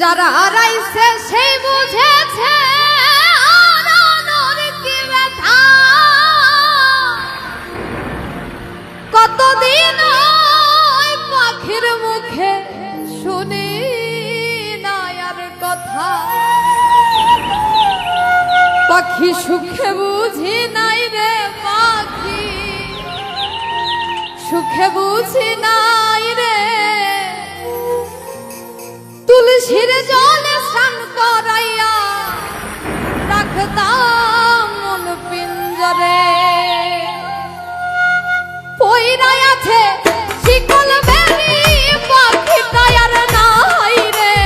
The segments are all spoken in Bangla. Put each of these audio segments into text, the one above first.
যারা হারাইছে সেই বুঝেছে হারানোর কি ব্যথা। কতদিন ওই পাখির মুখে শুনি না আর কথা। পাখি সুখে বুঝি নাই রে পাখি সুখে বুঝি নাই রে। তুলসীর জলে স্নান করাইয়া রাখতাম মন পিঞ্জরে। পইরাই আছে শিকল বেরি পাখিটা আর নাই রে।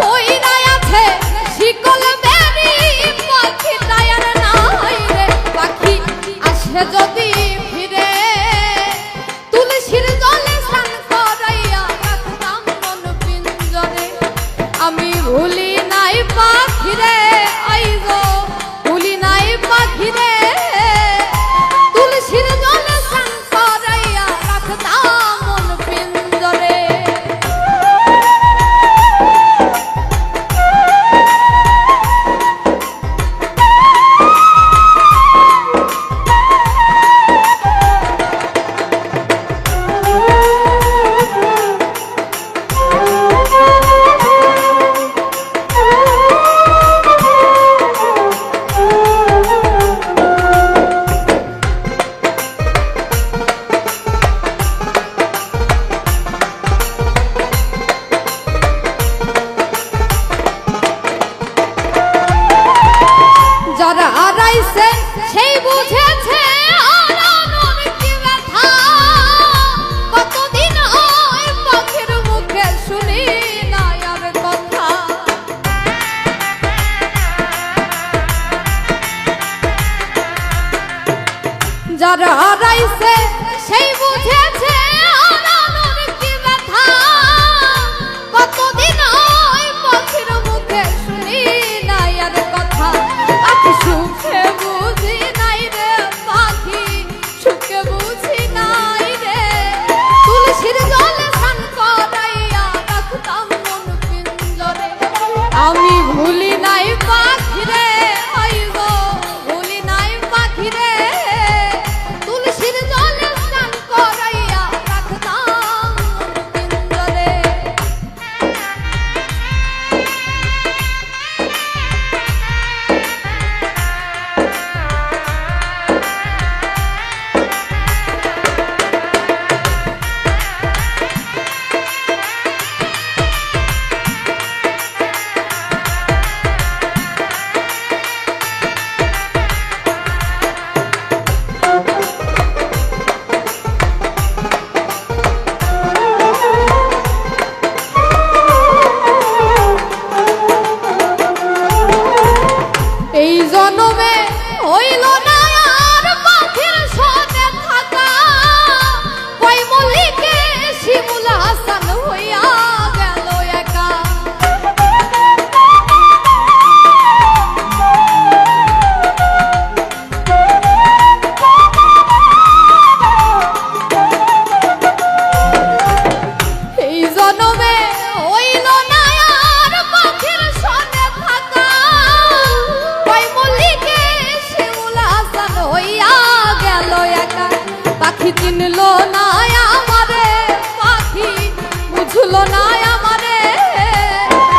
পইরাই আছে শিকল বেরি পাখিটা আর নাই রে। পাখি আসে যদি আমি ভুলি নাই পাখিরে আইগো ভুলি নাই পাখিরে। তুলসীর জলে স্নান করাইয়া রাখতাম মন পিঞ্জরে। যারা হারাইছে সেই বুঝেছে হারানোর কি ব্যথা। কতদিন ওই পাখির মুখে শুনি না আর কথা। যারা হারাইছে সেই বুঝেছে হারানোর কি ব্যথা। কতদিন ওই পাখির মুখে শুনি না আর কথা। পাখি সুখে বুঝি নাই রে পাখি সুখে বুঝি নাই রে। তুলসীর জলে স্নান করাইয়া রাখতাম মন পিঞ্জরে। আমি ভুলি নাই পাখিরে আইগো ভুলি নাই পাখিরে। তুলসীর জলে স্নান করাইয়া রাখতাম মন পিঞ্জরে। এই জন্মে হইল না আর পাখির সনে থাকা। কই মল্লিকে শিমুল হাসান হইয়া গেল একা। এই জন্মে হইল না আর পাখির সনে থাকা। হইয়া গেল একা। পাখি চিনলো না আমারে পাখি বুঝলো না আমারে।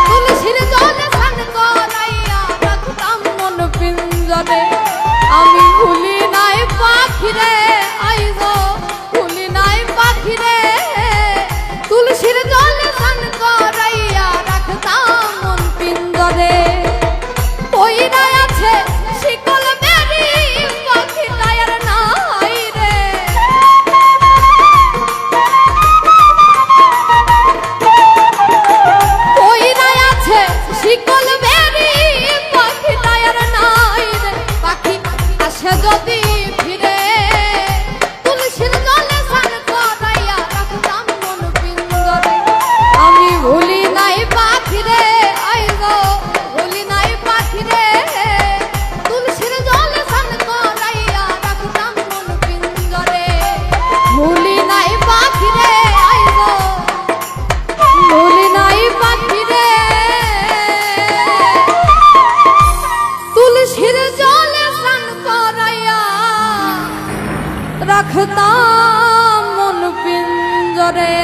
তুলসীর জলে স্নান করাইয়া রাখতাম মন পিঞ্জরে। আমি ভুলি নাই পাখিরে আইগো ভুলি নাই পাখিরে। তুলসীর জলে স্নান করাইয়া রাখতাম মন পিঞ্জরে। পইরাই আছে শিকল বেরি পাখিটা আর নাই রে। পইরাই আছে শিকল বেরি পাখিটা আর নাই রে। পাখি আসে যদি ফিরে তুলসীর জলে স্নান করাইয়া রাখতাম মন পিঞ্জরে। আমি ভুলি নাই পাখিরে আইগো ভুলি নাই পাখিরে। তুলসীর জলে স্নান করাইয়া রাখতাম মন পিঞ্জরে। রাখতাম মন পিঞ্জরে।